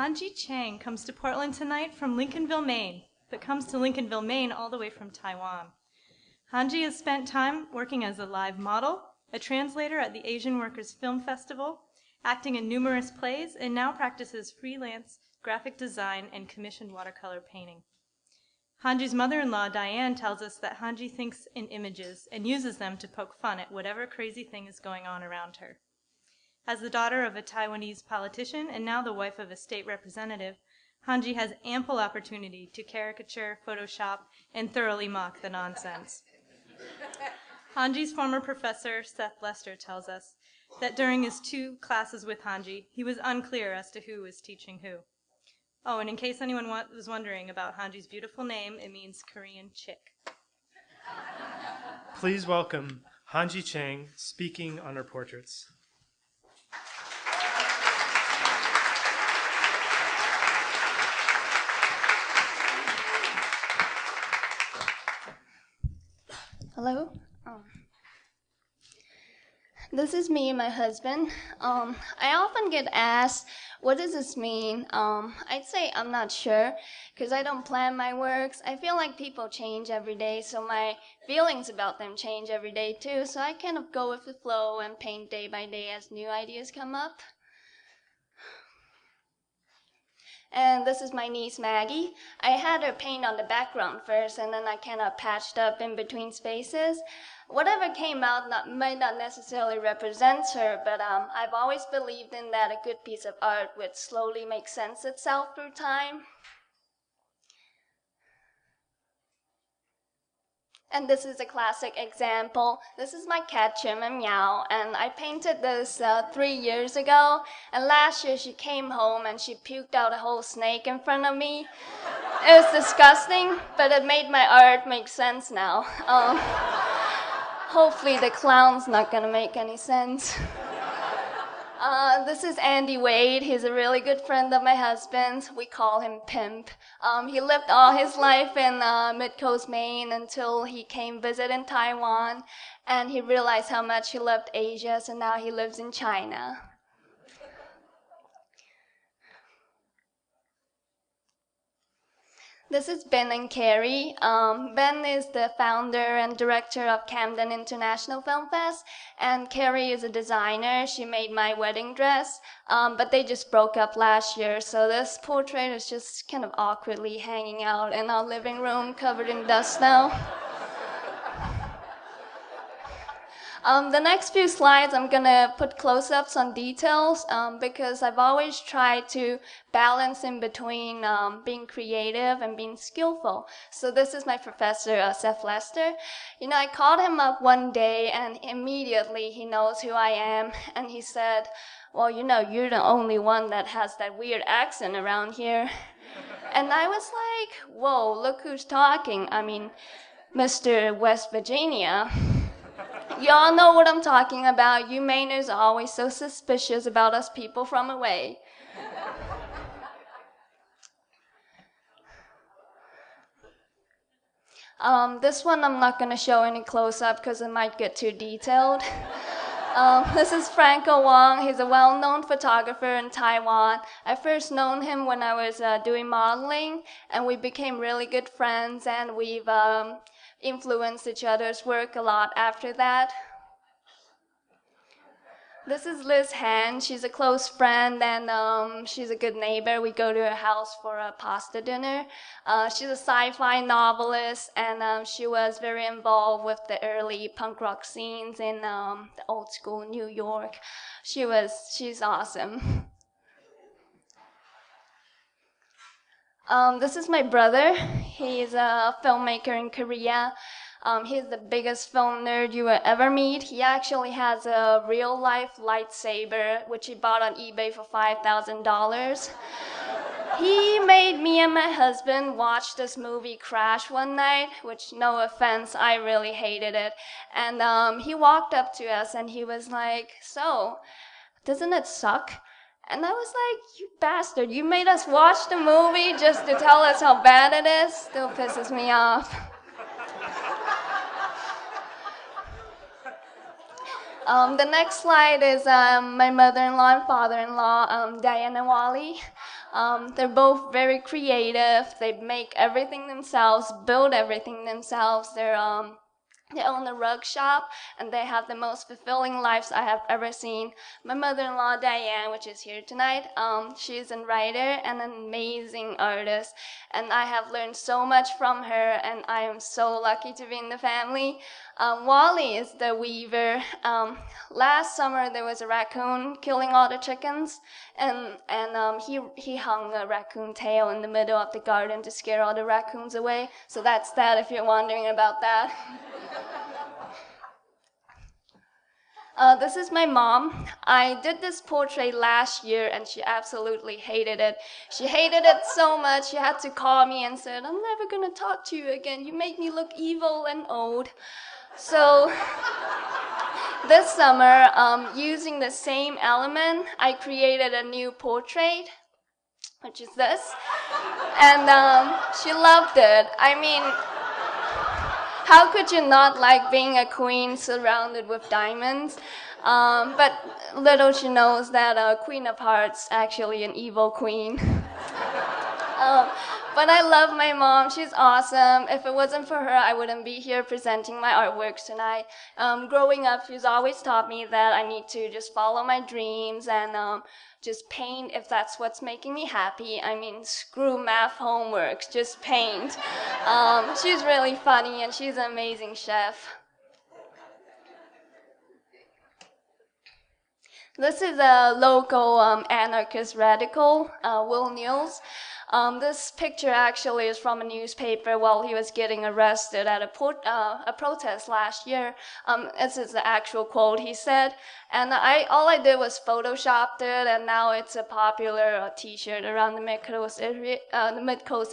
Hanji Chang comes to Portland tonight from Lincolnville, Maine, but comes to Lincolnville, Maine all the way from Taiwan. Hanji has spent time working as a live model, a translator at the Asian Workers Film Festival, acting in numerous plays, and now practices freelance graphic design and commissioned watercolor painting. Hanji's mother-in-law, Diane, tells us that Hanji thinks in images and uses them to poke fun at whatever crazy thing is going on around her. As the daughter of a Taiwanese politician and now the wife of a state representative, Hanji has ample opportunity to caricature, Photoshop, and thoroughly mock the nonsense. Hanji's former professor, Seth Lester, tells us that during his 2 classes with Hanji, he was unclear as to who was teaching who. Oh, and in case anyone was wondering about Hanji's beautiful name, it means Korean chick. Please welcome Hanji Chang speaking on her portraits. Hello. This is me and my husband. I often get asked, what does this mean? I'd say I'm not sure, because I don't plan my works. I feel like people change every day, so my feelings about them change every day too. So I kind of go with the flow and paint day by day as new ideas come up. And this is my niece, Maggie. I had her paint on the background first, and then I kind of patched up in between spaces. Whatever came out might not necessarily represent her, but I've always believed in that a good piece of art would slowly make sense itself through time. And this is a classic example. This is my cat, Chang.m4v, and I painted this 3 years ago. And last year she came home and she puked out a whole snake in front of me. It was disgusting, but it made my art make sense now. Hopefully the clown's not gonna make any sense. This is Andy Wade. He's a really good friend of my husband's. We call him Pimp. He lived all his life in Mid-Coast, Maine until he came visit in Taiwan, and he realized how much he loved Asia, so now he lives in China. This is Ben and Carrie. Ben is the founder and director of Camden International Film Fest, and Carrie is a designer. She made my wedding dress, but they just broke up last year, so this portrait is just kind of awkwardly hanging out in our living room covered in dust now. The next few slides, I'm going to put close-ups on details because I've always tried to balance in between being creative and being skillful. So this is my professor, Seth Lester. You know, I called him up one day, and immediately he knows who I am. And he said, well, you know, you're the only one that has that weird accent around here. And I was like, whoa, look who's talking. I mean, Mr. West Virginia. Y'all know what I'm talking about. You Mainers are always so suspicious about us people from away. This one I'm not going to show any close-up because it might get too detailed. This is Franco Wong. He's a well-known photographer in Taiwan. I first known him when I was doing modeling, and we became really good friends, and we've influenced each other's work a lot after that. This is Liz Han. She's a close friend, and she's a good neighbor. We go to her house for a pasta dinner. She's a sci-fi novelist, and she was very involved with the early punk rock scenes in the old school New York. She's awesome. This is my brother. He's a filmmaker in Korea. He's the biggest film nerd you will ever meet. He actually has a real-life lightsaber, which he bought on eBay for $5,000. He made me and my husband watch this movie Crash one night, which, no offense, I really hated it. And he walked up to us and he was like, so, doesn't it suck? And I was like, you bastard, you made us watch the movie just to tell us how bad it is? Still pisses me off. The next slide is my mother-in-law and father-in-law, Diane and Wally. They're both very creative. They make everything themselves, build everything themselves. They own a rug shop, and they have the most fulfilling lives I have ever seen. My mother-in-law, Diane, which is here tonight, she's a writer and an amazing artist, and I have learned so much from her, and I am so lucky to be in the family. Wally is the weaver. Last summer, there was a raccoon killing all the chickens, and he hung a raccoon tail in the middle of the garden to scare all the raccoons away. So that's that, if you're wondering about that. This is my mom. I did this portrait last year, and she absolutely hated it. She hated it so much, she had to call me and said, "I'm never gonna talk to you again. You make me look evil and old." So this summer, using the same element, I created a new portrait, which is this. And she loved it. I mean, how could you not like being a queen surrounded with diamonds? But little she knows that Queen of Hearts actually an evil queen. But I love my mom. She's awesome. If it wasn't for her, I wouldn't be here presenting my artworks tonight. Growing up, she's always taught me that I need to just follow my dreams and just paint if that's what's making me happy. I mean, screw math homework, just paint. She's really funny, and she's an amazing chef. This is a local anarchist radical, Will Niels. This picture actually is from a newspaper while he was getting arrested at a protest last year. This is the actual quote he said. And all I did was photoshopped it, and now it's a popular t-shirt around the Mid-Coast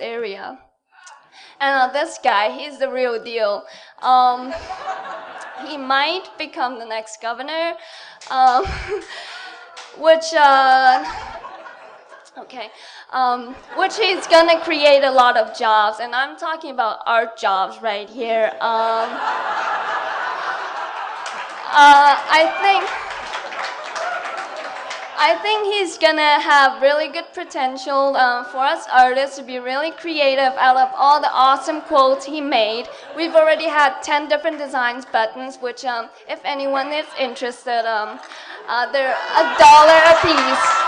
area. And this guy, he's the real deal. He might become the next governor, which he's gonna create a lot of jobs, and I'm talking about art jobs right here. I think he's gonna have really good potential for us artists to be really creative out of all the awesome quotes he made. We've already had 10 different designs buttons, which if anyone is interested, they're $1 a piece.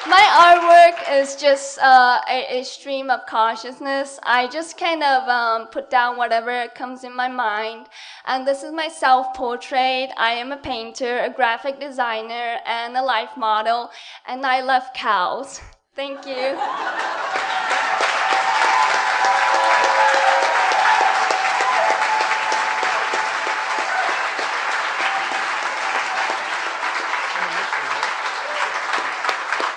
My artwork is just a stream of consciousness. I just kind of put down whatever comes in my mind. And this is my self-portrait. I am a painter, a graphic designer, and a life model. And I love cows. Thank you.